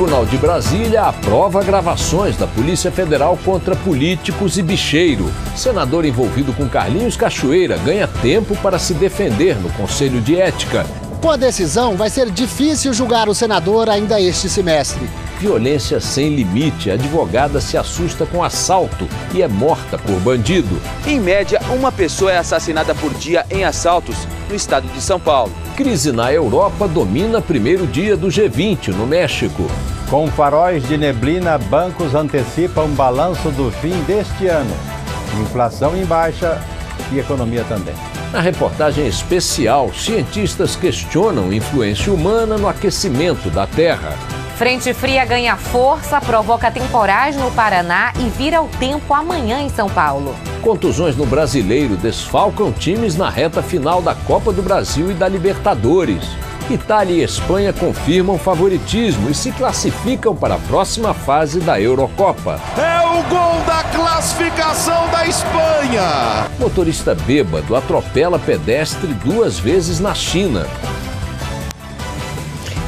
Tribunal de Brasília aprova gravações da Polícia Federal contra políticos e bicheiro. Senador envolvido com Carlinhos Cachoeira ganha tempo para se defender no Conselho de Ética. Com a decisão, vai ser difícil julgar o senador ainda este semestre. Violência sem limite. A advogada se assusta com assalto e é morta por bandido. Em média, uma pessoa é assassinada por dia em assaltos no estado de São Paulo. Crise na Europa domina primeiro dia do G20 no México. Com faróis de neblina, bancos antecipam balanço do fim deste ano. Inflação em baixa e economia também. Na reportagem especial, cientistas questionam influência humana no aquecimento da Terra. Frente fria ganha força, provoca temporais no Paraná e vira o tempo amanhã em São Paulo. Contusões no Brasileiro desfalcam times na reta final da Copa do Brasil e da Libertadores. Itália e Espanha confirmam favoritismo e se classificam para a próxima fase da Eurocopa. É o gol da classificação da Espanha! Motorista bêbado atropela pedestre 2 vezes na China.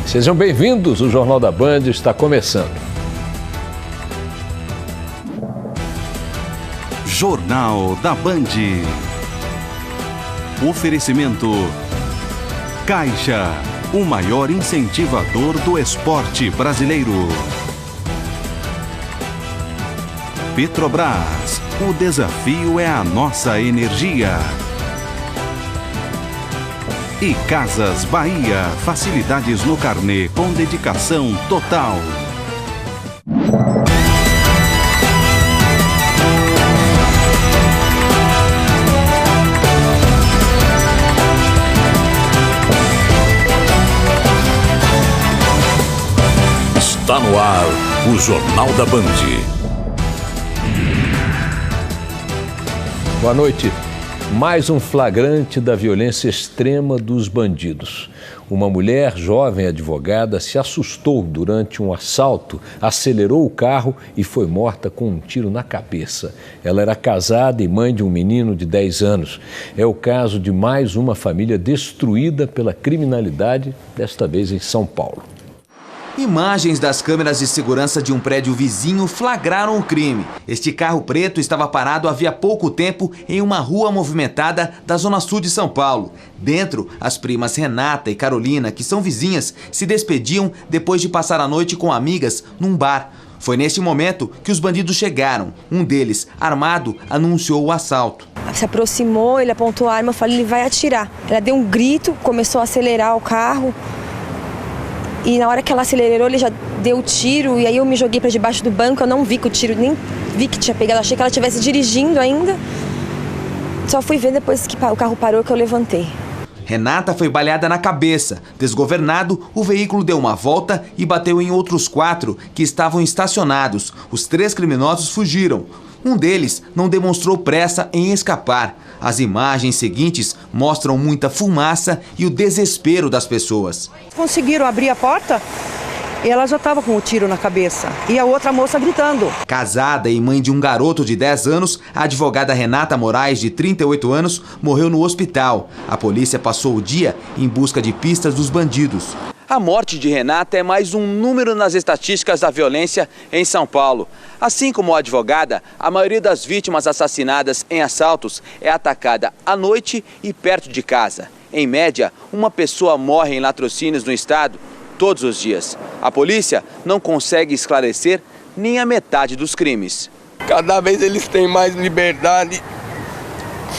Sejam bem-vindos, o Jornal da Band está começando. Jornal da Band. Oferecimento Caixa, o maior incentivador do esporte brasileiro. Petrobras, o desafio é a nossa energia. E Casas Bahia, facilidades no carnê com dedicação total. Está no ar o Jornal da Band. Boa noite. Mais um flagrante da violência extrema dos bandidos. Uma mulher jovem advogada se assustou durante um assalto, acelerou o carro e foi morta com um tiro na cabeça. Ela era casada e mãe de um menino de 10 anos. É o caso de mais uma família destruída pela criminalidade, desta vez em São Paulo. Imagens das câmeras de segurança de um prédio vizinho flagraram o crime. Este carro preto estava parado havia pouco tempo em uma rua movimentada da zona sul de São Paulo. Dentro, as primas Renata e Carolina, que são vizinhas, se despediam depois de passar a noite com amigas num bar. Foi neste momento que os bandidos chegaram. Um deles, armado, anunciou o assalto. Se aproximou, ele apontou a arma, eu falei, ele vai atirar. Ela deu um grito, começou a acelerar o carro. E na hora que ela acelerou, ele já deu o tiro. E aí eu me joguei para debaixo do banco. Eu não vi que o tiro, nem vi que tinha pegado. Achei que ela estivesse dirigindo ainda. Só fui ver depois que o carro parou que eu levantei. Renata foi baleada na cabeça. Desgovernado, o veículo deu uma volta e bateu em outros 4 que estavam estacionados. Os 3 criminosos fugiram. Um deles não demonstrou pressa em escapar. As imagens seguintes mostram muita fumaça e o desespero das pessoas. Conseguiram abrir a porta e ela já estava com o tiro na cabeça. E a outra moça gritando. Casada e mãe de um garoto de 10 anos, a advogada Renata Moraes, de 38 anos, morreu no hospital. A polícia passou o dia em busca de pistas dos bandidos. A morte de Renata é mais um número nas estatísticas da violência em São Paulo. Assim como a advogada, a maioria das vítimas assassinadas em assaltos é atacada à noite e perto de casa. Em média, uma pessoa morre em latrocínios no estado todos os dias. A polícia não consegue esclarecer nem a metade dos crimes. Cada vez eles têm mais liberdade.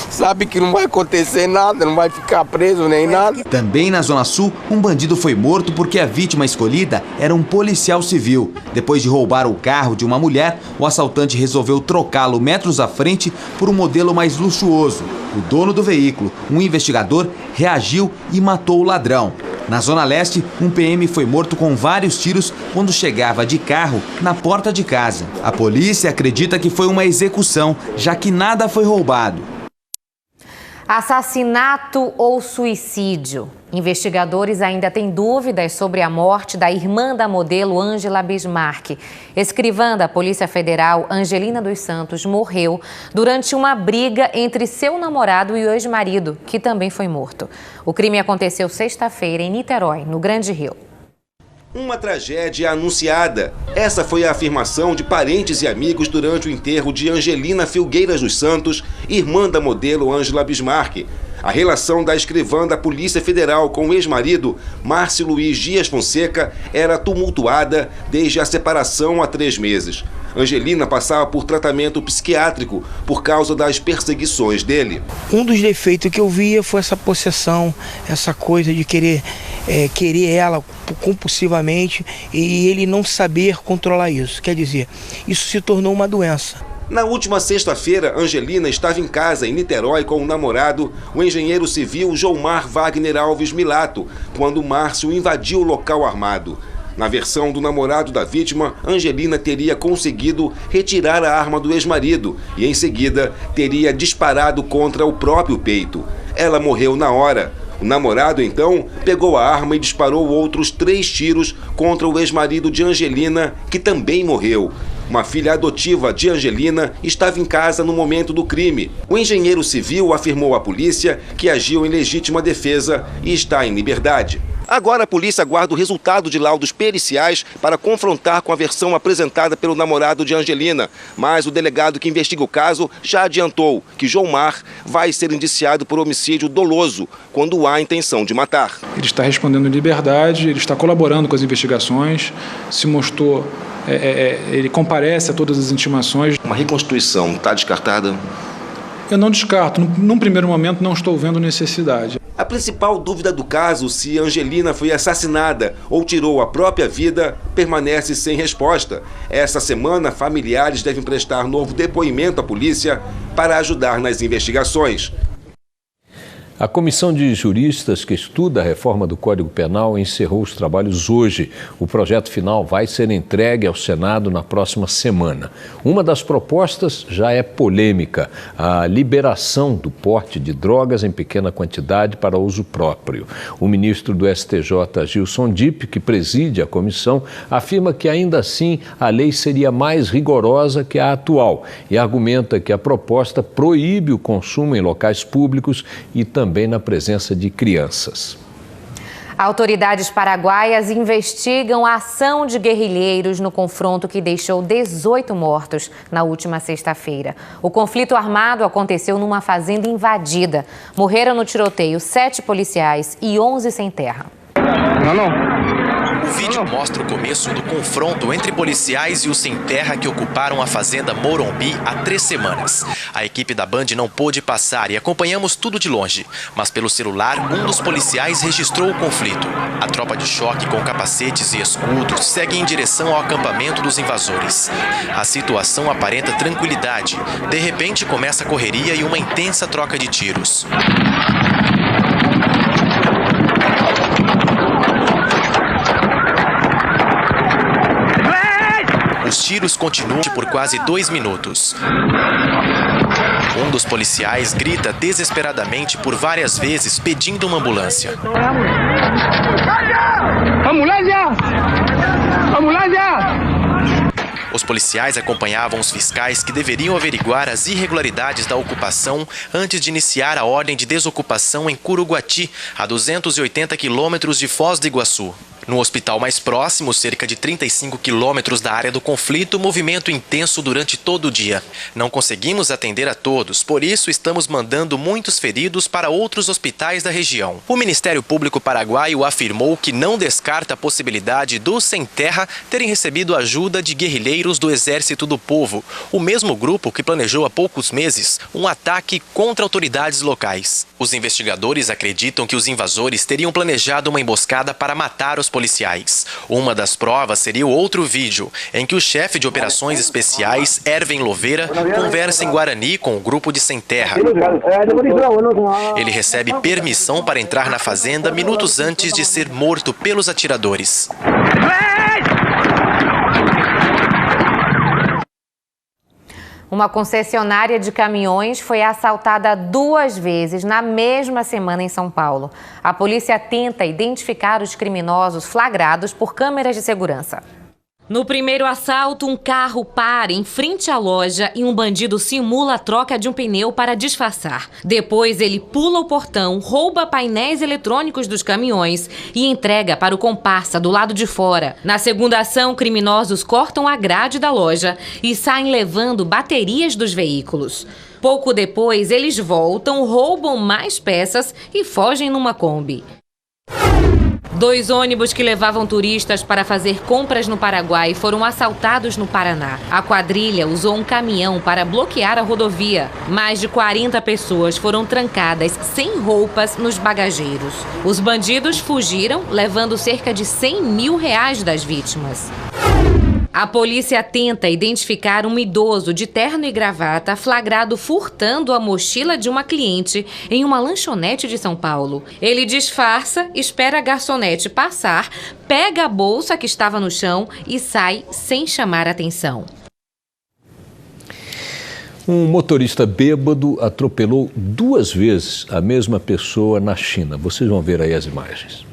Sabe que não vai acontecer nada, não vai ficar preso nem nada. Também na Zona Sul, um bandido foi morto porque a vítima escolhida era um policial civil. Depois de roubar o carro de uma mulher, o assaltante resolveu trocá-lo metros à frente por um modelo mais luxuoso. O dono do veículo, um investigador, reagiu e matou o ladrão. Na Zona Leste, um PM foi morto com vários tiros quando chegava de carro na porta de casa. A polícia acredita que foi uma execução, já que nada foi roubado. Assassinato ou suicídio? Investigadores ainda têm dúvidas sobre a morte da irmã da modelo Ângela Bismarck. Escrivã da Polícia Federal, Angelina dos Santos, morreu durante uma briga entre seu namorado e o ex-marido, que também foi morto. O crime aconteceu sexta-feira em Niterói, no Grande Rio. Uma tragédia anunciada. Essa foi a afirmação de parentes e amigos durante o enterro de Angelina Filgueiras dos Santos, irmã da modelo Ângela Bismarck. A relação da escrivã da Polícia Federal com o ex-marido, Márcio Luiz Dias Fonseca, era tumultuada desde a separação há 3 meses. Angelina passava por tratamento psiquiátrico por causa das perseguições dele. Um dos defeitos que eu via foi essa possessão, essa coisa de querer ela compulsivamente e ele não saber controlar isso. Quer dizer, isso se tornou uma doença. Na última sexta-feira, Angelina estava em casa, em Niterói, com o namorado, o engenheiro civil Joumar Wagner Alves Milato, quando Márcio invadiu o local armado. Na versão do namorado da vítima, Angelina teria conseguido retirar a arma do ex-marido e, em seguida, teria disparado contra o próprio peito. Ela morreu na hora. O namorado, então, pegou a arma e disparou outros 3 tiros contra o ex-marido de Angelina, que também morreu. Uma filha adotiva de Angelina estava em casa no momento do crime. O engenheiro civil afirmou à polícia que agiu em legítima defesa e está em liberdade. Agora a polícia aguarda o resultado de laudos periciais para confrontar com a versão apresentada pelo namorado de Angelina. Mas o delegado que investiga o caso já adiantou que Joumar vai ser indiciado por homicídio doloso quando há intenção de matar. Ele está respondendo em liberdade, ele está colaborando com as investigações, se mostrou... ele comparece a todas as intimações. Uma reconstituição está descartada? Eu não descarto. Num primeiro momento não estou vendo necessidade. A principal dúvida do caso, se Angelina foi assassinada ou tirou a própria vida, permanece sem resposta. Essa semana, familiares devem prestar novo depoimento à polícia para ajudar nas investigações. A comissão de juristas que estuda a reforma do Código Penal encerrou os trabalhos hoje. O projeto final vai ser entregue ao Senado na próxima semana. Uma das propostas já é polêmica: a liberação do porte de drogas em pequena quantidade para uso próprio. O ministro do STJ, Gilson Dipp, que preside a comissão, afirma que ainda assim a lei seria mais rigorosa que a atual e argumenta que a proposta proíbe o consumo em locais públicos e também na presença de crianças. Autoridades paraguaias investigam a ação de guerrilheiros no confronto que deixou 18 mortos na última sexta-feira. O conflito armado aconteceu numa fazenda invadida. Morreram no tiroteio 7 policiais e 11 sem terra. O vídeo mostra o começo do confronto entre policiais e os sem terra que ocuparam a fazenda Morumbi há 3 semanas. A equipe da Band não pôde passar e acompanhamos tudo de longe. Mas pelo celular, um dos policiais registrou o conflito. A tropa de choque com capacetes e escudos segue em direção ao acampamento dos invasores. A situação aparenta tranquilidade. De repente começa a correria e uma intensa troca de tiros. Os tiros continuam por quase 2 minutos. Um dos policiais grita desesperadamente por várias vezes, pedindo uma ambulância. Ambulância! Ambulância! Os policiais acompanhavam os fiscais que deveriam averiguar as irregularidades da ocupação antes de iniciar a ordem de desocupação em Curuguati, a 280 quilômetros de Foz do Iguaçu. No hospital mais próximo, cerca de 35 quilômetros da área do conflito, movimento intenso durante todo o dia. Não conseguimos atender a todos, por isso estamos mandando muitos feridos para outros hospitais da região. O Ministério Público Paraguaio afirmou que não descarta a possibilidade dos sem terra terem recebido ajuda de guerrilheiros do Exército do Povo, o mesmo grupo que planejou há poucos meses um ataque contra autoridades locais. Os investigadores acreditam que os invasores teriam planejado uma emboscada para matar os policiais. Uma das provas seria o outro vídeo, em que o chefe de operações especiais, Erven Loveira, conversa em Guarani com o grupo de sem terra. Ele recebe permissão para entrar na fazenda minutos antes de ser morto pelos atiradores. Uma concessionária de caminhões foi assaltada 2 vezes na mesma semana em São Paulo. A polícia tenta identificar os criminosos flagrados por câmeras de segurança. No primeiro assalto, um carro para em frente à loja e um bandido simula a troca de um pneu para disfarçar. Depois, ele pula o portão, rouba painéis eletrônicos dos caminhões e entrega para o comparsa do lado de fora. Na segunda ação, criminosos cortam a grade da loja e saem levando baterias dos veículos. Pouco depois, eles voltam, roubam mais peças e fogem numa Kombi. 2 ônibus que levavam turistas para fazer compras no Paraguai foram assaltados no Paraná. A quadrilha usou um caminhão para bloquear a rodovia. Mais de 40 pessoas foram trancadas sem roupas nos bagageiros. Os bandidos fugiram, levando cerca de R$100 mil das vítimas. A polícia tenta identificar um idoso de terno e gravata flagrado furtando a mochila de uma cliente em uma lanchonete de São Paulo. Ele disfarça, espera a garçonete passar, pega a bolsa que estava no chão e sai sem chamar atenção. Um motorista bêbado atropelou 2 vezes a mesma pessoa na China. Vocês vão ver aí as imagens.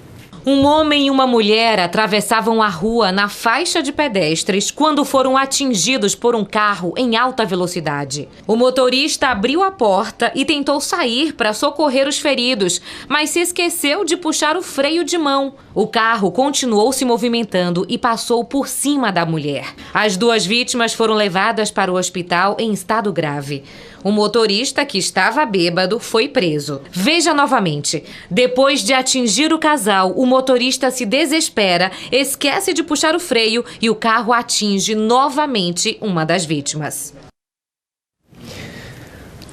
Um homem e uma mulher atravessavam a rua na faixa de pedestres quando foram atingidos por um carro em alta velocidade. O motorista abriu a porta e tentou sair para socorrer os feridos, mas se esqueceu de puxar o freio de mão. O carro continuou se movimentando e passou por cima da mulher. As 2 vítimas foram levadas para o hospital em estado grave. O motorista, que estava bêbado, foi preso. Veja novamente. Depois de atingir o casal, o motorista se desespera, esquece de puxar o freio e o carro atinge novamente uma das vítimas.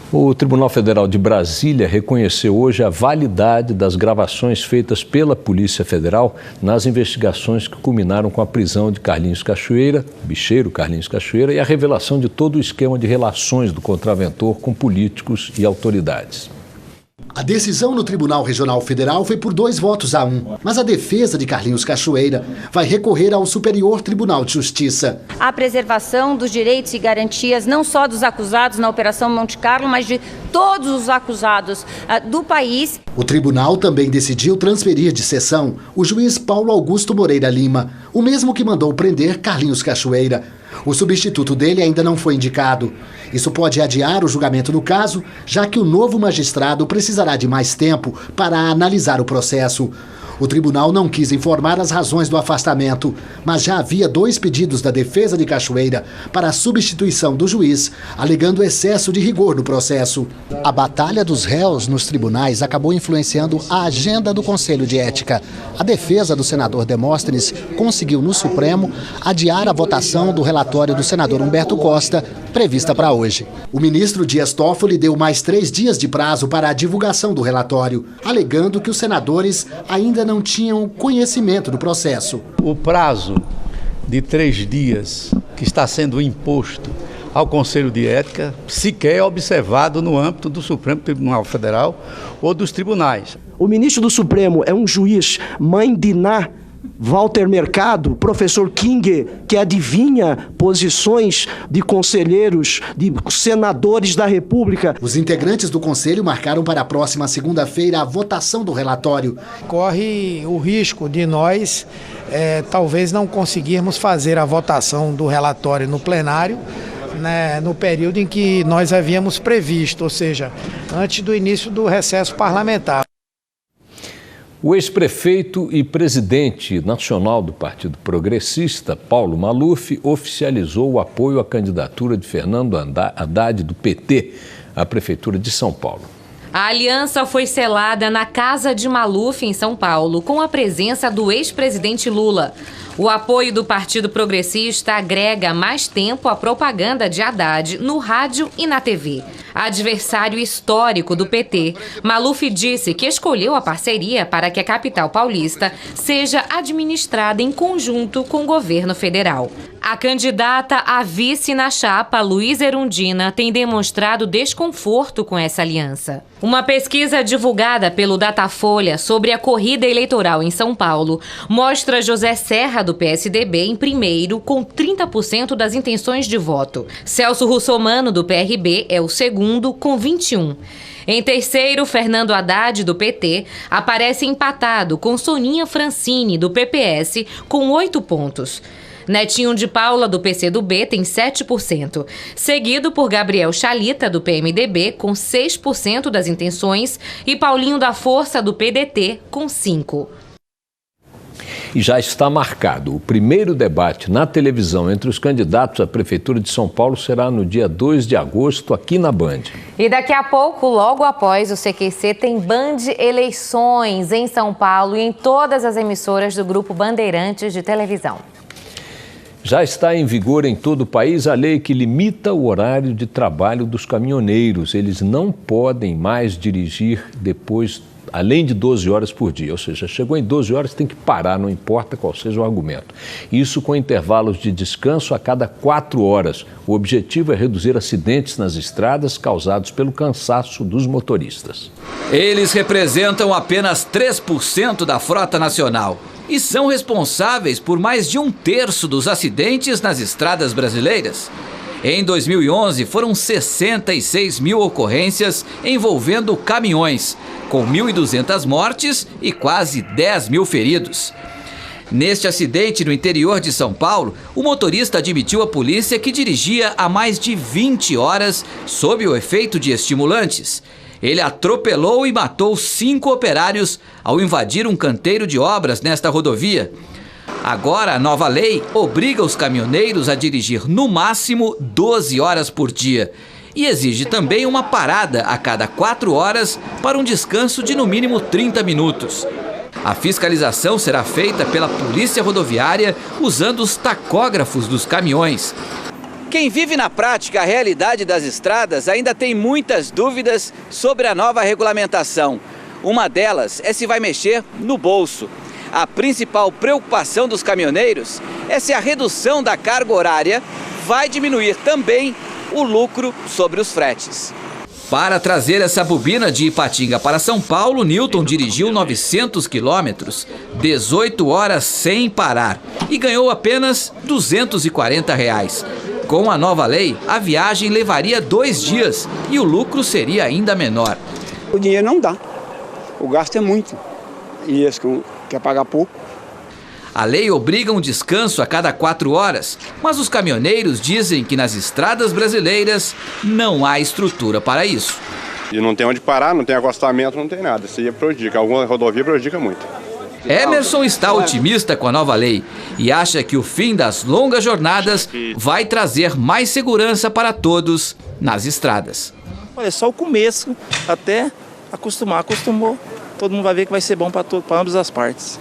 O Tribunal Federal de Brasília reconheceu hoje a validade das gravações feitas pela Polícia Federal nas investigações que culminaram com a prisão de Carlinhos Cachoeira, bicheiro Carlinhos Cachoeira, e a revelação de todo o esquema de relações do contraventor com políticos e autoridades. A decisão no Tribunal Regional Federal foi por 2-1, mas a defesa de Carlinhos Cachoeira vai recorrer ao Superior Tribunal de Justiça. A preservação dos direitos e garantias não só dos acusados na Operação Monte Carlo, mas de todos os acusados do país. O tribunal também decidiu transferir de sessão o juiz Paulo Augusto Moreira Lima, o mesmo que mandou prender Carlinhos Cachoeira. O substituto dele ainda não foi indicado. Isso pode adiar o julgamento do caso, já que o novo magistrado precisará de mais tempo para analisar o processo. O tribunal não quis informar as razões do afastamento, mas já havia 2 pedidos da defesa de Cachoeira para a substituição do juiz, alegando excesso de rigor no processo. A batalha dos réus nos tribunais acabou influenciando a agenda do Conselho de Ética. A defesa do senador Demóstenes conseguiu no Supremo adiar a votação do relatório do senador Humberto Costa, prevista para hoje. O ministro Dias Toffoli deu mais 3 dias de prazo para a divulgação do relatório, alegando que os senadores ainda não tinham conhecimento do processo. O prazo de 3 dias que está sendo imposto ao Conselho de Ética sequer é observado no âmbito do Supremo Tribunal Federal ou dos tribunais. O ministro do Supremo é um juiz mãe de Ná, Walter Mercado, professor King, que adivinha posições de conselheiros, de senadores da República. Os integrantes do Conselho marcaram para a próxima segunda-feira a votação do relatório. Corre o risco de nós, talvez não conseguirmos fazer a votação do relatório no plenário, né, no período em que nós havíamos previsto, ou seja, antes do início do recesso parlamentar. O ex-prefeito e presidente nacional do Partido Progressista, Paulo Maluf, oficializou o apoio à candidatura de Fernando Haddad, do PT, à Prefeitura de São Paulo. A aliança foi selada na casa de Maluf, em São Paulo, com a presença do ex-presidente Lula. O apoio do Partido Progressista agrega mais tempo à propaganda de Haddad no rádio e na TV. Adversário histórico do PT, Maluf disse que escolheu a parceria para que a capital paulista seja administrada em conjunto com o governo federal. A candidata a vice na chapa, Luísa Erundina, tem demonstrado desconforto com essa aliança. Uma pesquisa divulgada pelo Datafolha sobre a corrida eleitoral em São Paulo mostra José Serra, do PSDB, em primeiro, com 30% das intenções de voto. Celso Russomano, do PRB, é o segundo, com 21%. Em terceiro, Fernando Haddad, do PT, aparece empatado com Soninha Francini, do PPS, com 8 pontos. Netinho de Paula, do PCdoB, tem 7%, seguido por Gabriel Chalita, do PMDB, com 6% das intenções, e Paulinho da Força, do PDT, com 5%. E já está marcado. O primeiro debate na televisão entre os candidatos à Prefeitura de São Paulo será no dia 2 de agosto, aqui na Band. E daqui a pouco, logo após o CQC, tem Band Eleições em São Paulo e em todas as emissoras do Grupo Bandeirantes de televisão. Já está em vigor em todo o país a lei que limita o horário de trabalho dos caminhoneiros. Eles não podem mais dirigir além de 12 horas por dia, ou seja, chegou em 12 horas tem que parar, não importa qual seja o argumento. Isso com intervalos de descanso a cada 4 horas. O objetivo é reduzir acidentes nas estradas causados pelo cansaço dos motoristas. Eles representam apenas 3% da frota nacional e são responsáveis por mais de 1/3 dos acidentes nas estradas brasileiras. Em 2011, foram 66 mil ocorrências envolvendo caminhões, com 1.200 mortes e quase 10 mil feridos. Neste acidente no interior de São Paulo, o motorista admitiu à polícia que dirigia há mais de 20 horas sob o efeito de estimulantes. Ele atropelou e matou 5 operários ao invadir um canteiro de obras nesta rodovia. Agora, a nova lei obriga os caminhoneiros a dirigir no máximo 12 horas por dia e exige também uma parada a cada 4 horas para um descanso de no mínimo 30 minutos. A fiscalização será feita pela Polícia Rodoviária usando os tacógrafos dos caminhões. Quem vive na prática a realidade das estradas ainda tem muitas dúvidas sobre a nova regulamentação. Uma delas é se vai mexer no bolso. A principal preocupação dos caminhoneiros é se a redução da carga horária vai diminuir também o lucro sobre os fretes. Para trazer essa bobina de Ipatinga para São Paulo, Newton dirigiu 900 quilômetros, 18 horas sem parar e ganhou apenas R$ 240. Com a nova lei, a viagem levaria 2 dias e o lucro seria ainda menor. O dinheiro não dá, o gasto é muito e esse que quer pagar pouco. A lei obriga um descanso a cada 4 horas, mas os caminhoneiros dizem que nas estradas brasileiras não há estrutura para isso. E não tem onde parar, não tem acostamento, não tem nada. Isso aí prejudica, alguma rodovia prejudica muito. Emerson está otimista com a nova lei e acha que o fim das longas jornadas vai trazer mais segurança para todos nas estradas. Olha, é só o começo, até acostumar. Acostumou, todo mundo vai ver que vai ser bom para ambas as partes.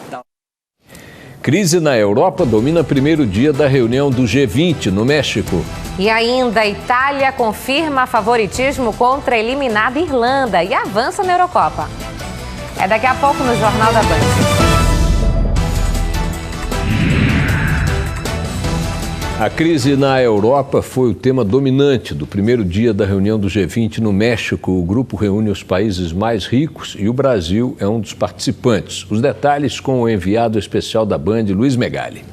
Crise na Europa domina o primeiro dia da reunião do G20 no México. E ainda a Itália confirma favoritismo contra a eliminada Irlanda e avança na Eurocopa. É daqui a pouco no Jornal da Band. A crise na Europa foi o tema dominante do primeiro dia da reunião do G20 no México. O grupo reúne os países mais ricos e o Brasil é um dos participantes. Os detalhes com o enviado especial da Band, Luiz Megali.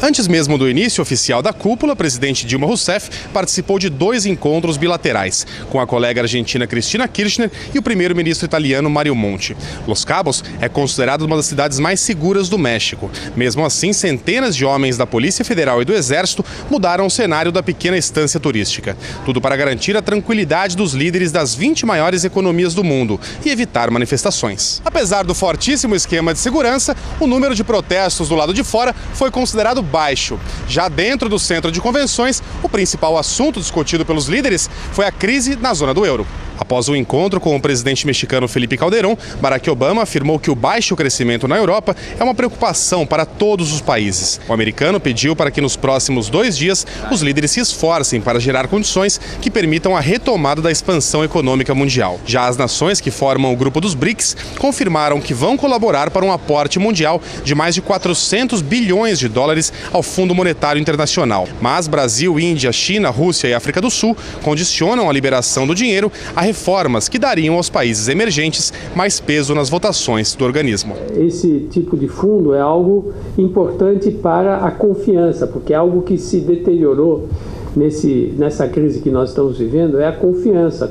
Antes mesmo do início oficial da cúpula, a presidente Dilma Rousseff participou de 2 encontros bilaterais, com a colega argentina Cristina Kirchner e o primeiro-ministro italiano Mario Monti. Los Cabos é considerado uma das cidades mais seguras do México. Mesmo assim, centenas de homens da Polícia Federal e do Exército mudaram o cenário da pequena estância turística. Tudo para garantir a tranquilidade dos líderes das 20 maiores economias do mundo e evitar manifestações. Apesar do fortíssimo esquema de segurança, o número de protestos do lado de fora foi considerado baixo. Já dentro do centro de convenções, o principal assunto discutido pelos líderes foi a crise na zona do euro. Após o encontro com o presidente mexicano Felipe Calderón, Barack Obama afirmou que o baixo crescimento na Europa é uma preocupação para todos os países. O americano pediu para que nos próximos 2 dias os líderes se esforcem para gerar condições que permitam a retomada da expansão econômica mundial. Já as nações que formam o grupo dos BRICS confirmaram que vão colaborar para um aporte mundial de mais de 400 bilhões de dólares ao Fundo Monetário Internacional. Mas Brasil, Índia, China, Rússia e África do Sul condicionam a liberação do dinheiro a reformas que dariam aos países emergentes mais peso nas votações do organismo. Esse tipo de fundo é algo importante para a confiança, porque é algo que se deteriorou nessa crise que nós estamos vivendo, é a confiança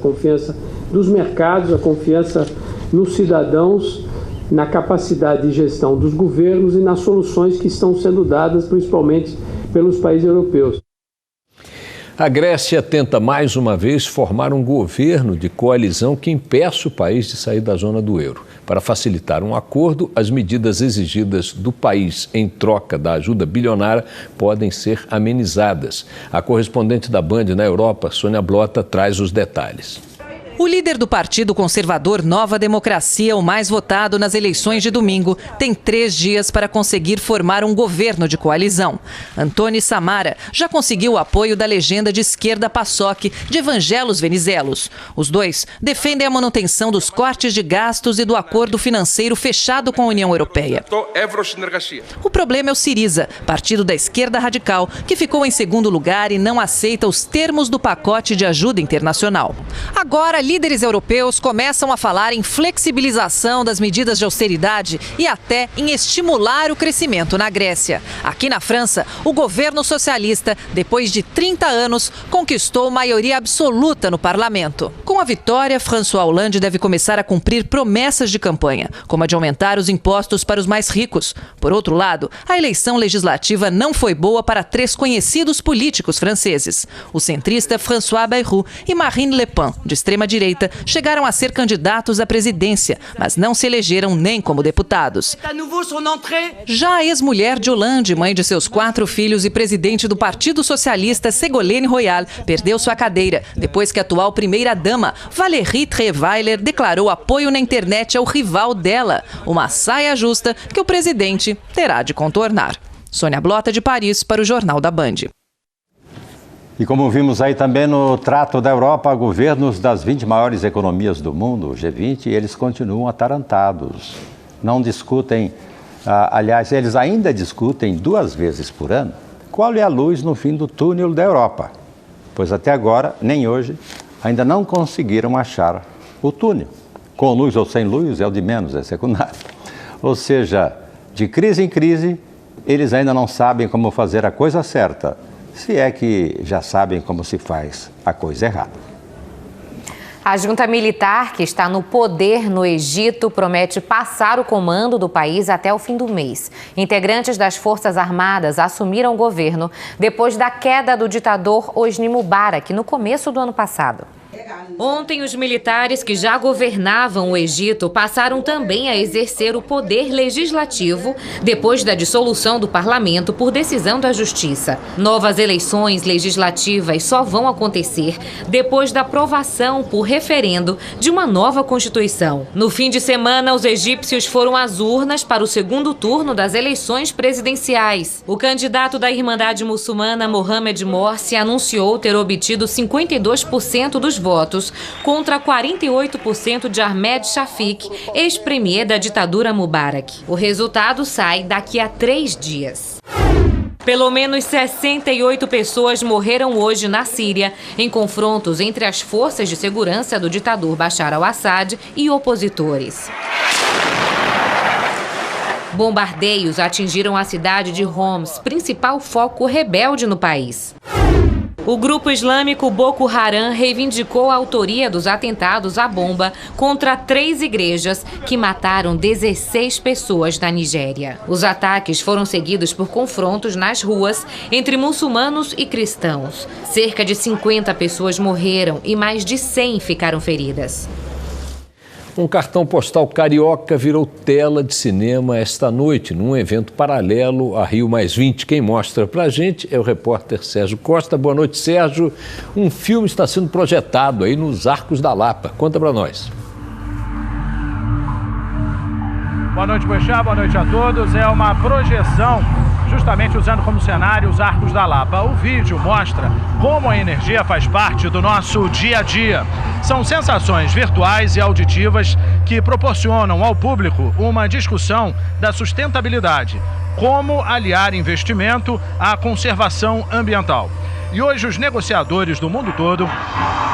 dos mercados, a confiança nos cidadãos, na capacidade de gestão dos governos e nas soluções que estão sendo dadas, principalmente pelos países europeus. A Grécia tenta mais uma vez formar um governo de coalizão que impeça o país de sair da zona do euro. Para facilitar um acordo, as medidas exigidas do país em troca da ajuda bilionária podem ser amenizadas. A correspondente da Band na Europa, Sônia Blota, traz os detalhes. O líder do Partido Conservador Nova Democracia, o mais votado nas eleições de domingo, tem 3 dias para conseguir formar um governo de coalizão. Antoni Samara já conseguiu o apoio da legenda de esquerda PASOK, de Evangelos Venizelos. Os dois defendem a manutenção dos cortes de gastos e do acordo financeiro fechado com a União Europeia. O problema é o Syriza, partido da esquerda radical, que ficou em segundo lugar e não aceita os termos do pacote de ajuda internacional. Agora, líderes europeus começam a falar em flexibilização das medidas de austeridade e até em estimular o crescimento na Grécia. Aqui na França, o governo socialista, depois de 30 anos, conquistou maioria absoluta no parlamento. Com a vitória, François Hollande deve começar a cumprir promessas de campanha, como a de aumentar os impostos para os mais ricos. Por outro lado, a eleição legislativa não foi boa para 3 conhecidos políticos franceses. O centrista François Bayrou e Marine Le Pen, de extrema-direita, chegaram a ser candidatos à presidência, mas não se elegeram nem como deputados. Já a ex-mulher de Hollande, mãe de seus 4 filhos e presidente do Partido Socialista, Ségolène Royal, perdeu sua cadeira, depois que a atual primeira-dama, Valérie Trierweiler, declarou apoio na internet ao rival dela, uma saia justa que o presidente terá de contornar. Sônia Blota, de Paris, para o Jornal da Band. E como vimos aí também no trato da Europa, governos das 20 maiores economias do mundo, o G20, eles continuam atarantados. Não discutem, aliás, eles ainda discutem 2 vezes por ano qual é a luz no fim do túnel da Europa. Pois até agora, nem hoje, ainda não conseguiram achar o túnel. Com luz ou sem luz é o de menos, é secundário. Ou seja, de crise em crise, eles ainda não sabem como fazer a coisa certa. Se é que já sabem como se faz a coisa errada. A junta militar, que está no poder no Egito, promete passar o comando do país até o fim do mês. Integrantes das Forças Armadas assumiram o governo depois da queda do ditador Hosni Mubarak no começo do ano passado. Ontem, os militares que já governavam o Egito passaram também a exercer o poder legislativo depois da dissolução do parlamento por decisão da justiça. Novas eleições legislativas só vão acontecer depois da aprovação por referendo de uma nova Constituição. No fim de semana, os egípcios foram às urnas para o segundo turno das eleições presidenciais. O candidato da Irmandade Muçulmana, Mohamed Morsi, anunciou ter obtido 52% dos votos contra 48% de Ahmed Shafik, ex-premier da ditadura Mubarak. O resultado sai daqui a 3 dias. Pelo menos 68 pessoas morreram hoje na Síria em confrontos entre as forças de segurança do ditador Bashar al-Assad e opositores. Bombardeios atingiram a cidade de Homs, principal foco rebelde no país. O grupo islâmico Boko Haram reivindicou a autoria dos atentados à bomba contra 3 igrejas que mataram 16 pessoas na Nigéria. Os ataques foram seguidos por confrontos nas ruas entre muçulmanos e cristãos. Cerca de 50 pessoas morreram e mais de 100 ficaram feridas. Um cartão postal carioca virou tela de cinema esta noite, num evento paralelo a Rio+20. Quem mostra pra gente é o repórter Sérgio Costa. Boa noite, Sérgio. Um filme está sendo projetado aí nos Arcos da Lapa. Conta pra nós. Boa noite, Boechat. Boa noite a todos. É uma projeção justamente usando como cenário os Arcos da Lapa. O vídeo mostra como a energia faz parte do nosso dia a dia. São sensações virtuais e auditivas que proporcionam ao público uma discussão da sustentabilidade, como aliar investimento à conservação ambiental. E hoje os negociadores do mundo todo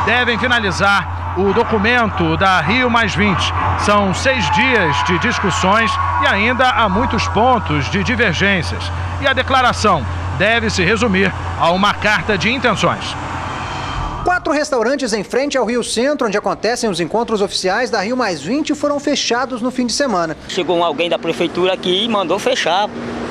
devem finalizar o documento da Rio+20. São 6 dias de discussões e ainda há muitos pontos de divergências. E a declaração deve se resumir a uma carta de intenções. 4 restaurantes em frente ao Rio Centro, onde acontecem os encontros oficiais da Rio+20, foram fechados no fim de semana. Chegou alguém da prefeitura aqui e mandou fechar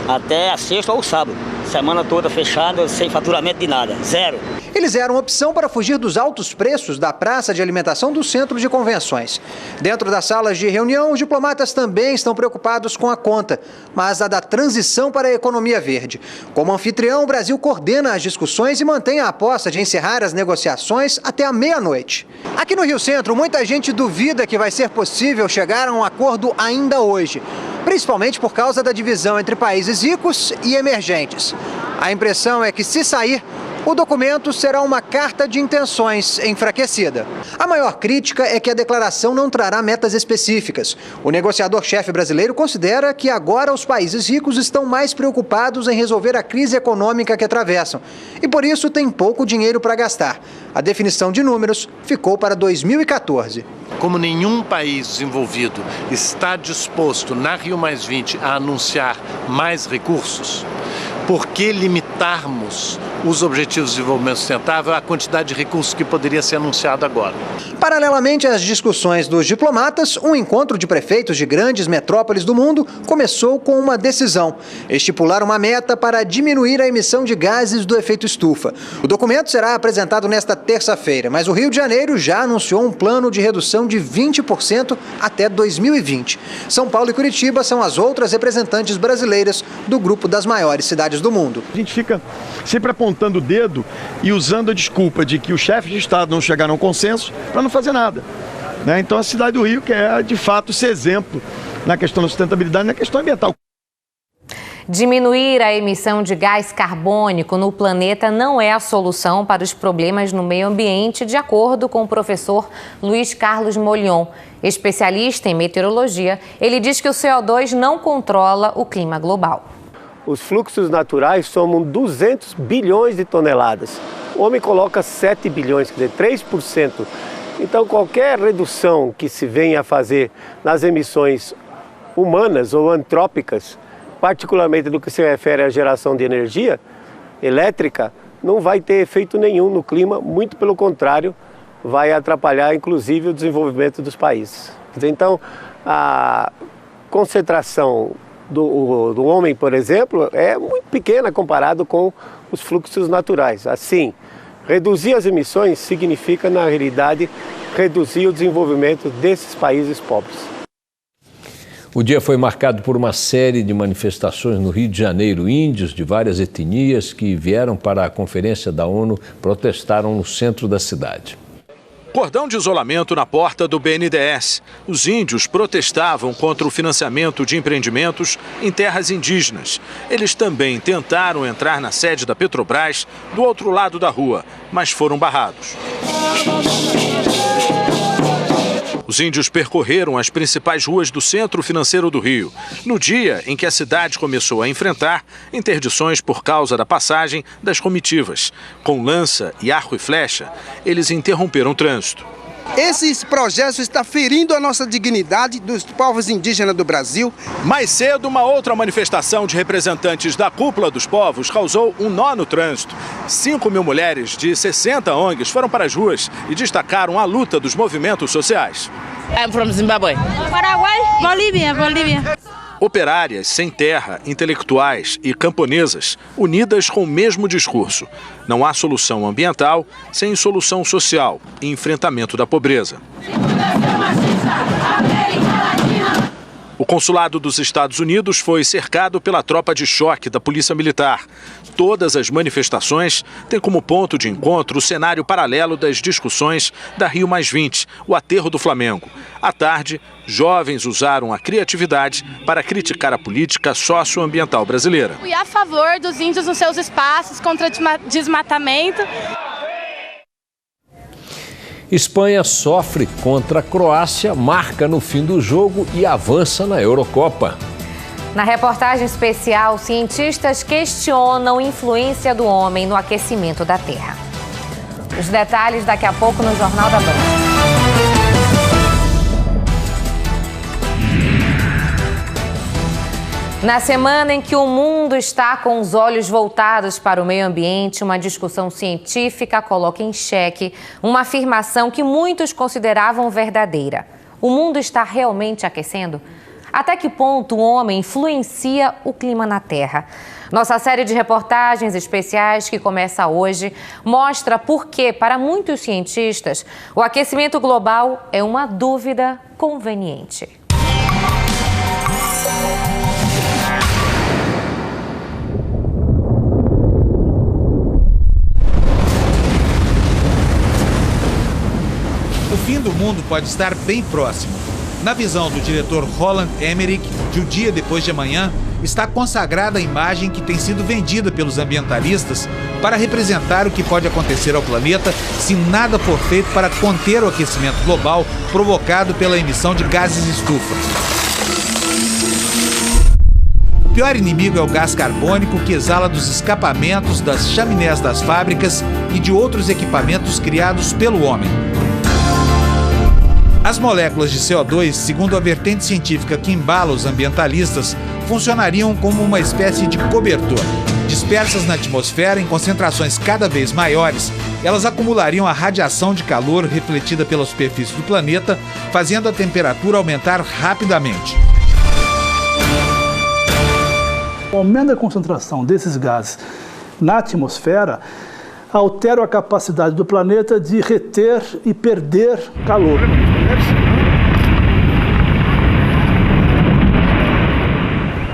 até a sexta ou sábado. semana toda fechada, sem faturamento de nada, zero. Eles eram opção para fugir dos altos preços da praça de alimentação do centro de convenções. Dentro das salas de reunião, os diplomatas também estão preocupados com a conta, mas a da transição para a economia verde. Como anfitrião, o Brasil coordena as discussões e mantém a aposta de encerrar as negociações até a meia-noite. Aqui no Rio Centro, muita gente duvida que vai ser possível chegar a um acordo ainda hoje, principalmente por causa da divisão entre países ricos e emergentes. A impressão é que, se sair, o documento será uma carta de intenções enfraquecida. A maior crítica é que a declaração não trará metas específicas. O negociador-chefe brasileiro considera que agora os países ricos estão mais preocupados em resolver a crise econômica que atravessam e, por isso, tem pouco dinheiro para gastar. A definição de números ficou para 2014. Como nenhum país desenvolvido está disposto na Rio+20 a anunciar mais recursos, por que limitarmos os Objetivos de Desenvolvimento Sustentável à quantidade de recursos que poderia ser anunciado agora? Paralelamente às discussões dos diplomatas, um encontro de prefeitos de grandes metrópoles do mundo começou com uma decisão: estipular uma meta para diminuir a emissão de gases do efeito estufa. O documento será apresentado nesta terça-feira, mas o Rio de Janeiro já anunciou um plano de redução de 20% até 2020. São Paulo e Curitiba são as outras representantes brasileiras do grupo das maiores cidades do mundo. A gente fica sempre apontando o dedo e usando a desculpa de que os chefes de Estado não chegaram a um consenso para não fazer nada, né? Então a cidade do Rio quer, de fato, ser exemplo na questão da sustentabilidade e na questão ambiental. Diminuir a emissão de gás carbônico no planeta não é a solução para os problemas no meio ambiente, de acordo com o professor Luiz Carlos Molion. Especialista em meteorologia, ele diz que o CO2 não controla o clima global. Os fluxos naturais somam 200 bilhões de toneladas. O homem coloca 7 bilhões, quer dizer, 3%. Então, qualquer redução que se venha a fazer nas emissões humanas ou antrópicas, particularmente no que se refere à geração de energia elétrica, não vai ter efeito nenhum no clima, muito pelo contrário, vai atrapalhar inclusive o desenvolvimento dos países. Então, a concentração do homem, por exemplo, é muito pequena comparado com os fluxos naturais. Assim, reduzir as emissões significa, na realidade, reduzir o desenvolvimento desses países pobres. O dia foi marcado por uma série de manifestações no Rio de Janeiro. Índios de várias etnias que vieram para a Conferência da ONU protestaram no centro da cidade. Cordão de isolamento na porta do BNDES. Os índios protestavam contra o financiamento de empreendimentos em terras indígenas. Eles também tentaram entrar na sede da Petrobras do outro lado da rua, mas foram barrados. Os índios percorreram as principais ruas do centro financeiro do Rio, no dia em que a cidade começou a enfrentar interdições por causa da passagem das comitivas. Com lança e arco e flecha, eles interromperam o trânsito. Esse projeto está ferindo a nossa dignidade dos povos indígenas do Brasil. Mais cedo, uma outra manifestação de representantes da cúpula dos povos causou um nó no trânsito. 5.000 mulheres de 60 ONGs foram para as ruas e destacaram a luta dos movimentos sociais. I'm from Zimbabwe. Paraguai, Bolívia. Operárias sem terra, intelectuais e camponesas, unidas com o mesmo discurso. Não há solução ambiental sem solução social e enfrentamento da pobreza. O consulado dos Estados Unidos foi cercado pela tropa de choque da Polícia Militar. Todas as manifestações têm como ponto de encontro o cenário paralelo das discussões da Rio+20, o aterro do Flamengo. À tarde, jovens usaram a criatividade para criticar a política socioambiental brasileira. Fui a favor dos índios nos seus espaços, contra desmatamento. Espanha sofre contra a Croácia, marca no fim do jogo e avança na Eurocopa. Na reportagem especial, cientistas questionam a influência do homem no aquecimento da Terra. Os detalhes daqui a pouco no Jornal da Band. Na semana em que o mundo está com os olhos voltados para o meio ambiente, uma discussão científica coloca em xeque uma afirmação que muitos consideravam verdadeira. O mundo está realmente aquecendo? Até que ponto o homem influencia o clima na Terra? Nossa série de reportagens especiais, que começa hoje, mostra por que, para muitos cientistas, o aquecimento global é uma dúvida conveniente. O fim do mundo pode estar bem próximo. Na visão do diretor Roland Emmerich, de O Dia Depois de Amanhã, está consagrada a imagem que tem sido vendida pelos ambientalistas para representar o que pode acontecer ao planeta se nada for feito para conter o aquecimento global provocado pela emissão de gases estufa. O pior inimigo é o gás carbônico que exala dos escapamentos das chaminés das fábricas e de outros equipamentos criados pelo homem. As moléculas de CO2, segundo a vertente científica que embala os ambientalistas, funcionariam como uma espécie de cobertor. Dispersas na atmosfera em concentrações cada vez maiores, elas acumulariam a radiação de calor refletida pela superfície do planeta, fazendo a temperatura aumentar rapidamente. O aumento da concentração desses gases na atmosfera altera a capacidade do planeta de reter e perder calor.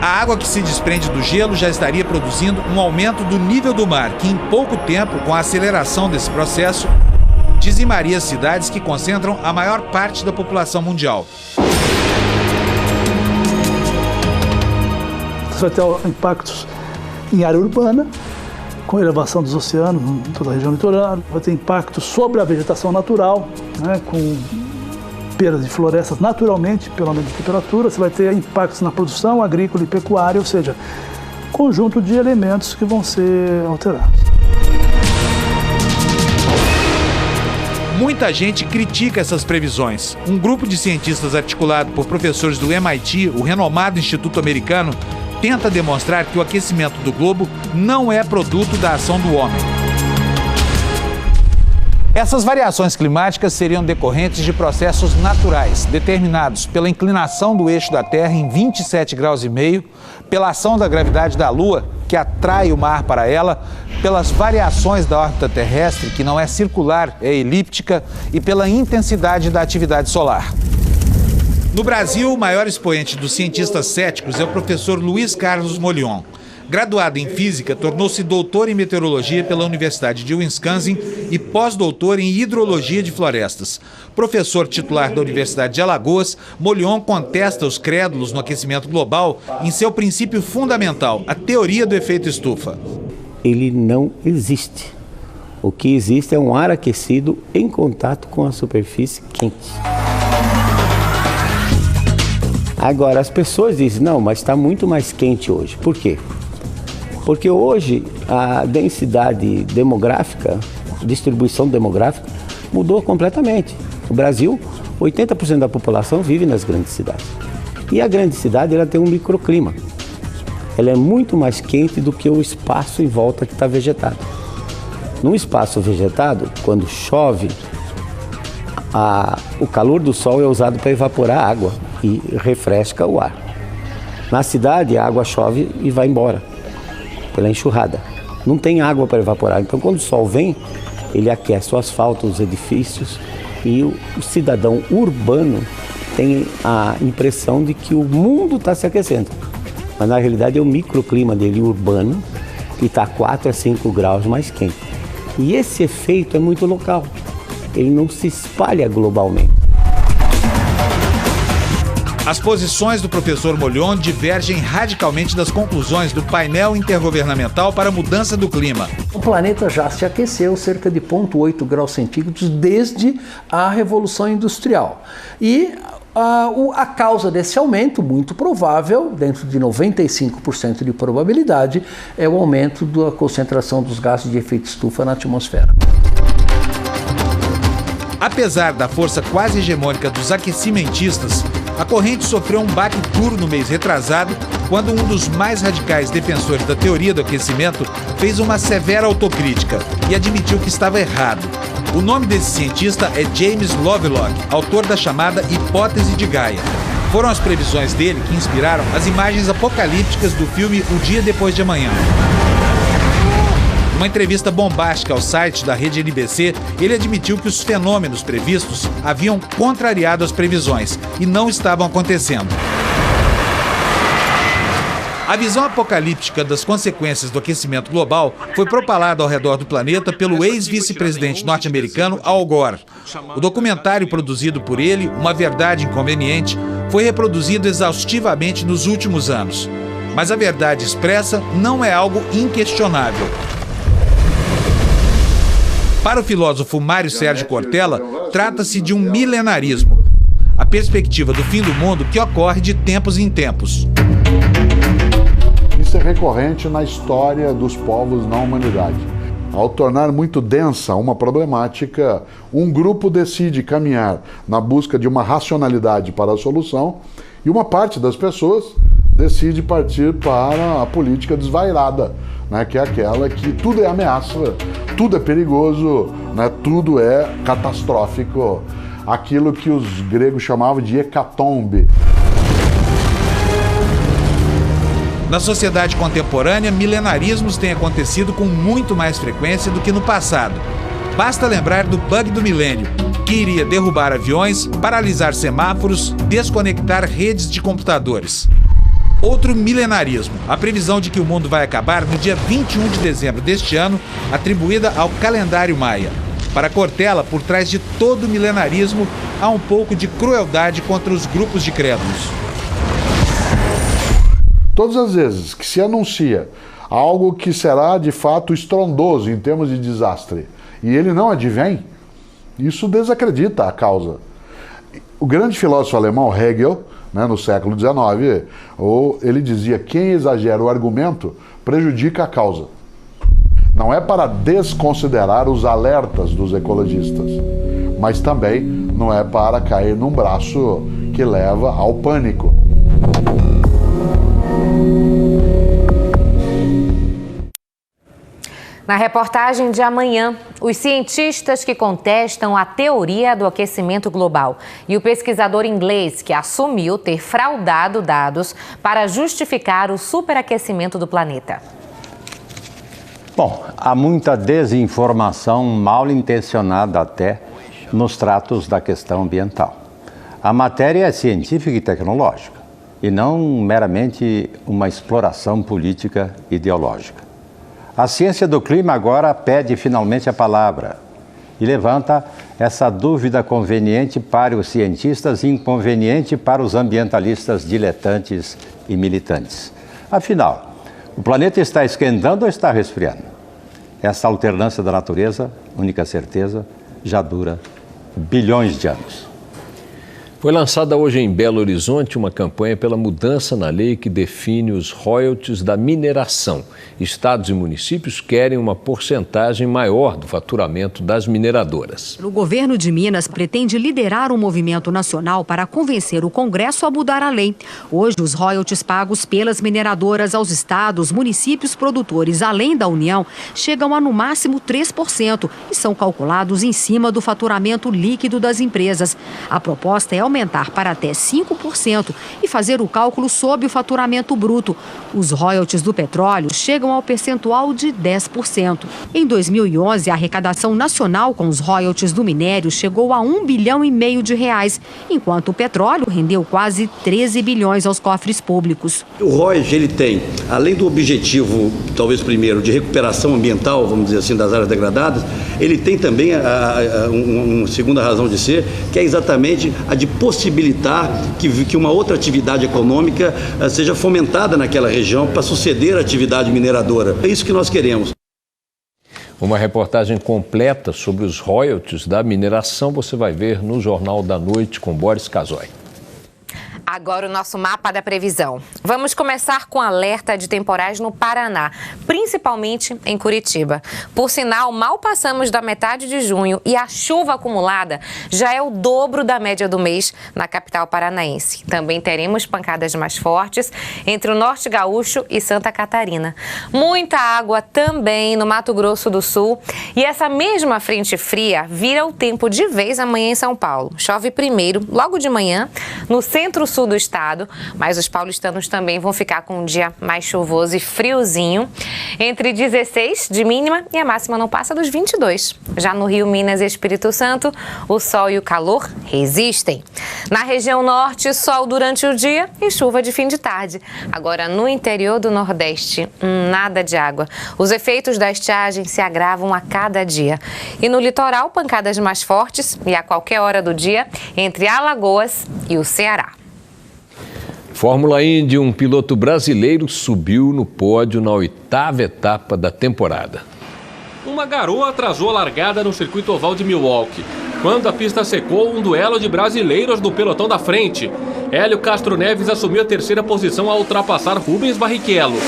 A água que se desprende do gelo já estaria produzindo um aumento do nível do mar, que em pouco tempo, com a aceleração desse processo, dizimaria cidades que concentram a maior parte da população mundial. Isso vai ter impactos em área urbana, com a elevação dos oceanos em toda a região litorânea, vai ter impacto sobre a vegetação natural, né, com perda de florestas naturalmente pelo aumento da temperatura, você vai ter impactos na produção agrícola e pecuária, ou seja, conjunto de elementos que vão ser alterados. Muita gente critica essas previsões. Um grupo de cientistas articulado por professores do MIT, o renomado Instituto Americano, tenta demonstrar que o aquecimento do globo não é produto da ação do homem. Essas variações climáticas seriam decorrentes de processos naturais, determinados pela inclinação do eixo da Terra em 27,5 graus, pela ação da gravidade da Lua, que atrai o mar para ela, pelas variações da órbita terrestre, que não é circular, é elíptica, e pela intensidade da atividade solar. No Brasil, o maior expoente dos cientistas céticos é o professor Luiz Carlos Molion. Graduado em Física, tornou-se doutor em Meteorologia pela Universidade de Wisconsin e pós-doutor em Hidrologia de Florestas. Professor titular da Universidade de Alagoas, Molion contesta os crédulos no aquecimento global em seu princípio fundamental, a teoria do efeito estufa. Ele não existe. O que existe é um ar aquecido em contato com a superfície quente. Agora, as pessoas dizem, não, mas está muito mais quente hoje. Por quê? Porque hoje a densidade demográfica, distribuição demográfica, mudou completamente. No Brasil, 80% da população vive nas grandes cidades. E a grande cidade ela tem um microclima. Ela é muito mais quente do que o espaço em volta que está vegetado. Num espaço vegetado, quando chove, o calor do sol é usado para evaporar a água e refresca o ar. Na cidade, a água chove e vai embora pela enxurrada. Não tem água para evaporar. Então, quando o sol vem, ele aquece o asfalto, os edifícios, e o cidadão urbano tem a impressão de que o mundo está se aquecendo. Mas, na realidade, é o microclima dele urbano que está 4 a 5 graus mais quente. E esse efeito é muito local. Ele não se espalha globalmente. As posições do professor Molion divergem radicalmente das conclusões do painel intergovernamental para a mudança do clima. O planeta já se aqueceu cerca de 0,8 graus centígrados desde a Revolução Industrial. E a causa desse aumento, muito provável, dentro de 95% de probabilidade, é o aumento da concentração dos gases de efeito estufa na atmosfera. Apesar da força quase hegemônica dos aquecimentistas, a corrente sofreu um baque duro no mês retrasado, quando um dos mais radicais defensores da teoria do aquecimento fez uma severa autocrítica e admitiu que estava errado. O nome desse cientista é James Lovelock, autor da chamada Hipótese de Gaia. Foram as previsões dele que inspiraram as imagens apocalípticas do filme O Dia Depois de Amanhã. Numa entrevista bombástica ao site da rede NBC, ele admitiu que os fenômenos previstos haviam contrariado as previsões e não estavam acontecendo. A visão apocalíptica das consequências do aquecimento global foi propalada ao redor do planeta pelo ex-vice-presidente norte-americano Al Gore. O documentário produzido por ele, Uma Verdade Inconveniente, foi reproduzido exaustivamente nos últimos anos. Mas a verdade expressa não é algo inquestionável. Para o filósofo Mário Sérgio Cortella, trata-se de um milenarismo, a perspectiva do fim do mundo que ocorre de tempos em tempos. Isso é recorrente na história dos povos na humanidade. Ao tornar muito densa uma problemática, um grupo decide caminhar na busca de uma racionalidade para a solução e uma parte das pessoas decide partir para a política desvairada, né, que é aquela que tudo é ameaça, tudo é perigoso, né, tudo é catastrófico, aquilo que os gregos chamavam de hecatombe. Na sociedade contemporânea, milenarismos têm acontecido com muito mais frequência do que no passado. Basta lembrar do bug do milênio, que iria derrubar aviões, paralisar semáforos, desconectar redes de computadores. Outro milenarismo, a previsão de que o mundo vai acabar no dia 21 de dezembro deste ano, atribuída ao calendário maia. Para Cortella, por trás de todo milenarismo, há um pouco de crueldade contra os grupos de crédulos. Todas as vezes que se anuncia algo que será de fato estrondoso em termos de desastre e ele não advém, isso desacredita a causa. O grande filósofo alemão Hegel, né, no século XIX, ele dizia: quem exagera o argumento prejudica a causa. Não é para desconsiderar os alertas dos ecologistas, mas também não é para cair num braço que leva ao pânico. Na reportagem de amanhã, os cientistas que contestam a teoria do aquecimento global e o pesquisador inglês que assumiu ter fraudado dados para justificar o superaquecimento do planeta. Bom, há muita desinformação mal intencionada até nos tratos da questão ambiental. A matéria é científica e tecnológica e não meramente uma exploração política ideológica. A ciência do clima agora pede finalmente a palavra e levanta essa dúvida conveniente para os cientistas e inconveniente para os ambientalistas diletantes e militantes. Afinal, o planeta está esquentando ou está resfriando? Essa alternância da natureza, única certeza, já dura bilhões de anos. Foi lançada hoje em Belo Horizonte uma campanha pela mudança na lei que define os royalties da mineração. Estados e municípios querem uma porcentagem maior do faturamento das mineradoras. O governo de Minas pretende liderar um movimento nacional para convencer o Congresso a mudar a lei. Hoje, os royalties pagos pelas mineradoras aos estados, municípios produtores, além da União, chegam a no máximo 3% e são calculados em cima do faturamento líquido das empresas. A proposta é aumentar para até 5% e fazer o cálculo sob o faturamento bruto. Os royalties do petróleo chegam ao percentual de 10%. Em 2011, a arrecadação nacional com os royalties do minério chegou a R$1,5 bilhão, enquanto o petróleo rendeu quase 13 bilhões aos cofres públicos. O royalties, ele tem, além do objetivo, talvez primeiro, de recuperação ambiental, vamos dizer assim, das áreas degradadas, ele tem também uma segunda razão de ser, que é exatamente a de possibilitar que uma outra atividade econômica seja fomentada naquela região para suceder a atividade mineradora. É isso que nós queremos. Uma reportagem completa sobre os royalties da mineração você vai ver no Jornal da Noite com Boris Casoy. Agora o nosso mapa da previsão. Vamos começar com alerta de temporais no Paraná, principalmente em Curitiba. Por sinal, mal passamos da metade de junho e a chuva acumulada já é o dobro da média do mês na capital paranaense. Também teremos pancadas mais fortes entre o Norte Gaúcho e Santa Catarina. Muita água também no Mato Grosso do Sul. E essa mesma frente fria vira o tempo de vez amanhã em São Paulo. Chove primeiro, logo de manhã, no centro-sul sul do estado, mas os paulistanos também vão ficar com um dia mais chuvoso e friozinho, entre 16 de mínima e a máxima não passa dos 22. Já no Rio, Minas e Espírito Santo, o sol e o calor resistem. Na região norte, sol durante o dia e chuva de fim de tarde. Agora, no interior do Nordeste, nada de água. Os efeitos da estiagem se agravam a cada dia. E no litoral, pancadas mais fortes e a qualquer hora do dia entre Alagoas e o Ceará. Fórmula Indy, um piloto brasileiro subiu no pódio na 8ª etapa da temporada. Uma garoa atrasou a largada no circuito oval de Milwaukee. Quando a pista secou, um duelo de brasileiros no pelotão da frente. Hélio Castro Neves assumiu a 3ª posição ao ultrapassar Rubens Barrichello.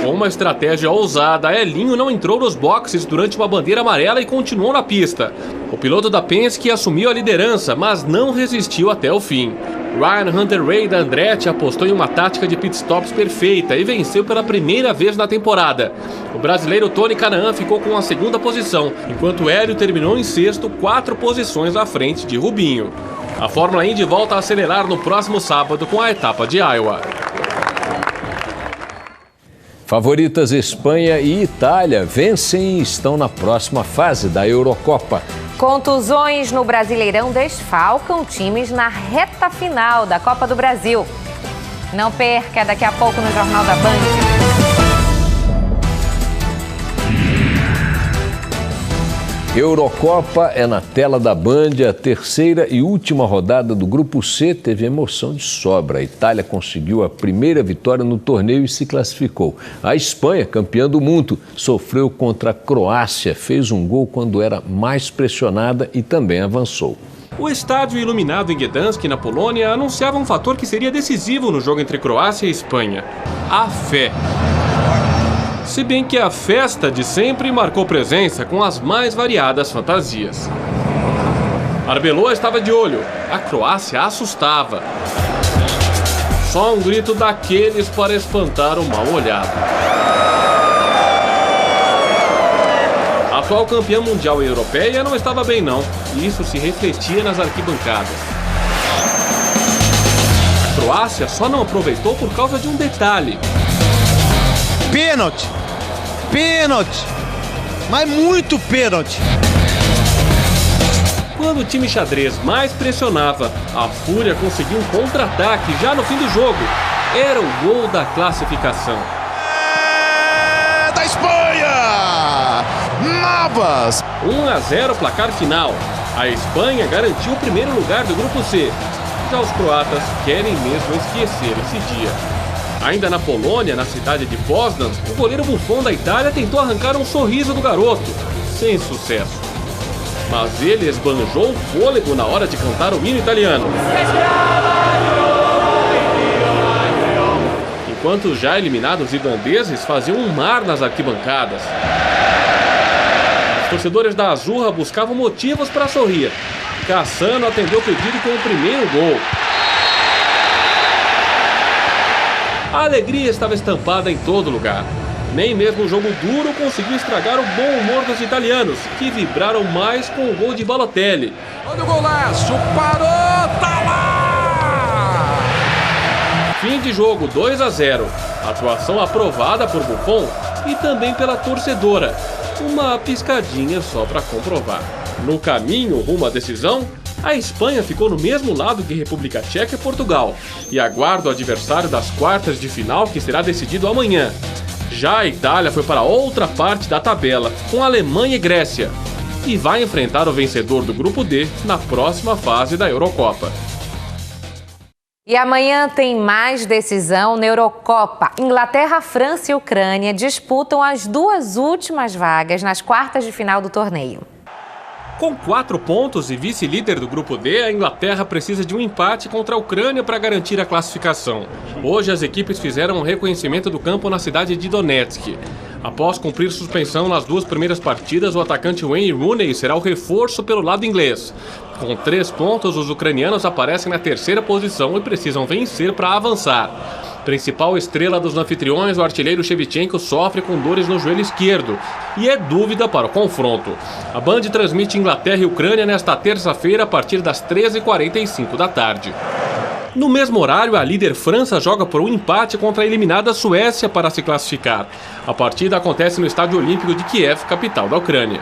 Com uma estratégia ousada, Elinho não entrou nos boxes durante uma bandeira amarela e continuou na pista. O piloto da Penske assumiu a liderança, mas não resistiu até o fim. Ryan Hunter-Reay da Andretti apostou em uma tática de pitstops perfeita e venceu pela primeira vez na temporada. O brasileiro Tony Kanaan ficou com a 2ª posição, enquanto Hélio terminou em 6º, 4 posições à frente de Rubinho. A Fórmula Indy volta a acelerar no próximo sábado com a etapa de Iowa. Favoritas Espanha e Itália vencem e estão na próxima fase da Eurocopa. Contusões no Brasileirão desfalcam times na reta final da Copa do Brasil. Não perca, daqui a pouco no Jornal da Band. Eurocopa é na tela da Band. A 3ª e última rodada do Grupo C teve emoção de sobra. A Itália conseguiu a primeira vitória no torneio e se classificou. A Espanha, campeã do mundo, sofreu contra a Croácia, fez um gol quando era mais pressionada e também avançou. O estádio iluminado em Gdansk, na Polônia, anunciava um fator que seria decisivo no jogo entre Croácia e Espanha: a fé. Se bem que a festa de sempre marcou presença com as mais variadas fantasias. Arbeloa estava de olho, a Croácia assustava. Só um grito daqueles para espantar o mal-olhado. A atual campeã mundial e europeia não estava bem não, e isso se refletia nas arquibancadas. A Croácia só não aproveitou por causa de um detalhe. Pênalti! Pênalti! Mas muito pênalti! Quando o time xadrez mais pressionava, a Fúria conseguiu um contra-ataque já no fim do jogo. Era o gol da classificação. É da Espanha! Navas! 1-0 placar final. A Espanha garantiu o primeiro lugar do Grupo C. Já os croatas querem mesmo esquecer esse dia. Ainda na Polônia, na cidade de Poznan, o goleiro Buffon da Itália tentou arrancar um sorriso do garoto, sem sucesso. Mas ele esbanjou o fôlego na hora de cantar o hino italiano. Enquanto os já eliminados irlandeses faziam um mar nas arquibancadas. Os torcedores da Azurra buscavam motivos para sorrir. Cassano atendeu o pedido com o primeiro gol. A alegria estava estampada em todo lugar. Nem mesmo o jogo duro conseguiu estragar o bom humor dos italianos, que vibraram mais com o gol de Balotelli. Olha o golaço, parou, tá lá! Fim de jogo, 2-0. Atuação aprovada por Buffon e também pela torcedora. Uma piscadinha só para comprovar. No caminho rumo à decisão, a Espanha ficou no mesmo lado que República Tcheca e Portugal e aguarda o adversário das quartas de final, que será decidido amanhã. Já a Itália foi para outra parte da tabela, com Alemanha e Grécia, e vai enfrentar o vencedor do Grupo D na próxima fase da Eurocopa. E amanhã tem mais decisão na Eurocopa. Inglaterra, França e Ucrânia disputam as 2 últimas vagas nas quartas de final do torneio. Com 4 pontos e vice-líder do Grupo D, a Inglaterra precisa de um empate contra a Ucrânia para garantir a classificação. Hoje as equipes fizeram um reconhecimento do campo na cidade de Donetsk. Após cumprir suspensão nas 2 primeiras partidas, o atacante Wayne Rooney será o reforço pelo lado inglês. Com 3 pontos, os ucranianos aparecem na 3ª posição e precisam vencer para avançar. Principal estrela dos anfitriões, o artilheiro Shevchenko sofre com dores no joelho esquerdo e é dúvida para o confronto. A Band transmite Inglaterra e Ucrânia nesta terça-feira a partir das 13h45 da tarde. No mesmo horário, a líder França joga por um empate contra a eliminada Suécia para se classificar. A partida acontece no Estádio Olímpico de Kiev, capital da Ucrânia.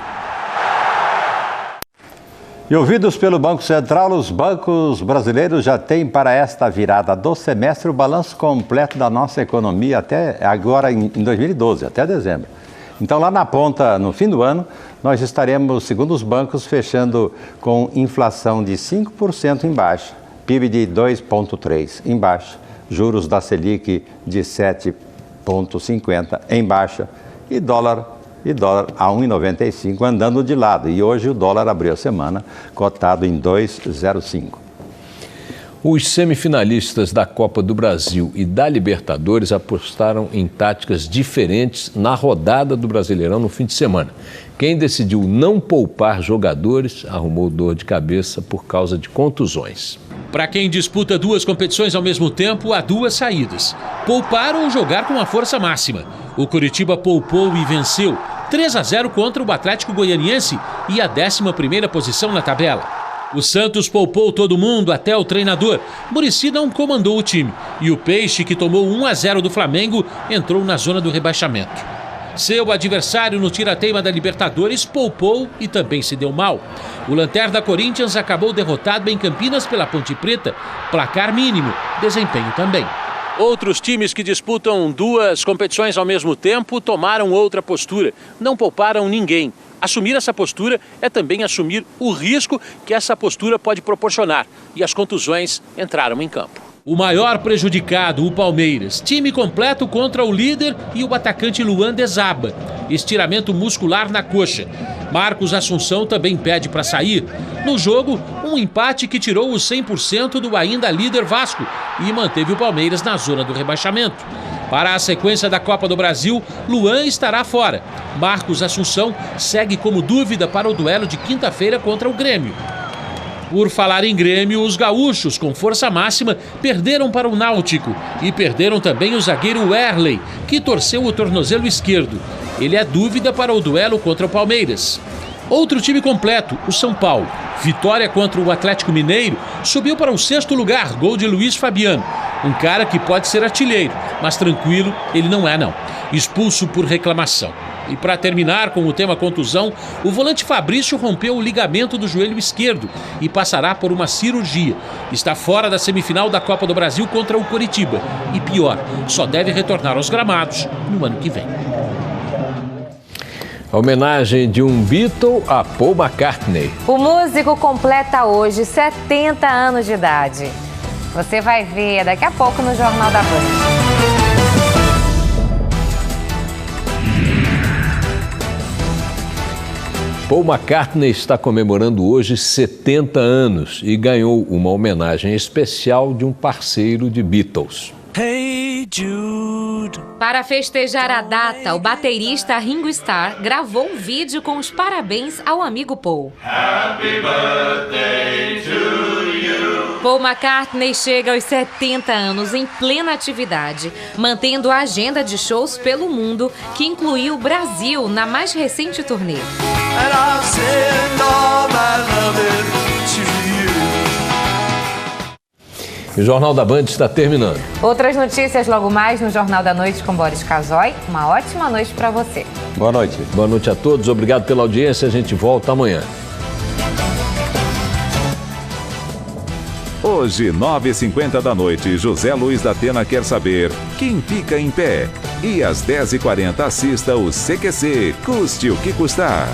E ouvidos pelo Banco Central, os bancos brasileiros já têm para esta virada do semestre o balanço completo da nossa economia até agora em 2012, até dezembro. Então lá na ponta, no fim do ano, nós estaremos, segundo os bancos, fechando com inflação de 5% em baixa, PIB de 2,3% em baixa, juros da Selic de 7,50% em baixa e dólar a 1,95 andando de lado. E hoje o dólar abriu a semana cotado em 2,05. Os semifinalistas da Copa do Brasil e da Libertadores apostaram em táticas diferentes na rodada do Brasileirão no fim de semana. Quem decidiu não poupar jogadores arrumou dor de cabeça por causa de contusões. Para quem disputa duas competições ao mesmo tempo, há duas saídas: poupar ou jogar com a força máxima. O Coritiba poupou e venceu 3-0 contra o Atlético Goianiense e a 11ª posição na tabela. O Santos poupou todo mundo, até o treinador. Muricy não comandou o time e o Peixe, que tomou 1-0 do Flamengo, entrou na zona do rebaixamento. Seu adversário no tira-teima da Libertadores poupou e também se deu mal. O Lanterna Corinthians acabou derrotado em Campinas pela Ponte Preta, placar mínimo, desempenho também. Outros times que disputam duas competições ao mesmo tempo tomaram outra postura, não pouparam ninguém. Assumir essa postura é também assumir o risco que essa postura pode proporcionar, e as contusões entraram em campo. O maior prejudicado, o Palmeiras, time completo contra o líder e o atacante Luan desaba. Estiramento muscular na coxa. Marcos Assunção também pede para sair. No jogo, um empate que tirou o 100% do ainda líder Vasco e manteve o Palmeiras na zona do rebaixamento. Para a sequência da Copa do Brasil, Luan estará fora. Marcos Assunção segue como dúvida para o duelo de quinta-feira contra o Grêmio. Por falar em Grêmio, os gaúchos, com força máxima, perderam para o Náutico e perderam também o zagueiro Werley, que torceu o tornozelo esquerdo. Ele é dúvida para o duelo contra o Palmeiras. Outro time completo, o São Paulo. Vitória contra o Atlético Mineiro, subiu para o 6º lugar, gol de Luiz Fabiano. Um cara que pode ser artilheiro, mas tranquilo, ele não é não. Expulso por reclamação. E para terminar com o tema contusão, o volante Fabrício rompeu o ligamento do joelho esquerdo e passará por uma cirurgia. Está fora da semifinal da Copa do Brasil contra o Coritiba. E pior, só deve retornar aos gramados no ano que vem. A homenagem de um Beatle a Paul McCartney. O músico completa hoje 70 anos de idade. Você vai ver daqui a pouco no Jornal da Band. Paul McCartney está comemorando hoje 70 anos e ganhou uma homenagem especial de um parceiro de Beatles. Hey Jude. Para festejar a data, o baterista Ringo Starr gravou um vídeo com os parabéns ao amigo Paul. Happy birthday to you. Paul McCartney chega aos 70 anos em plena atividade, mantendo a agenda de shows pelo mundo, que incluiu o Brasil na mais recente turnê. And I'll send all my loving to you. O Jornal da Band está terminando. Outras notícias logo mais no Jornal da Noite com Boris Casoy. Uma ótima noite para você. Boa noite. Boa noite a todos. Obrigado pela audiência. A gente volta amanhã. Hoje, 9h50 da noite, José Luiz da Atena quer saber quem fica em pé. E às 10h40 assista o CQC, custe o que custar.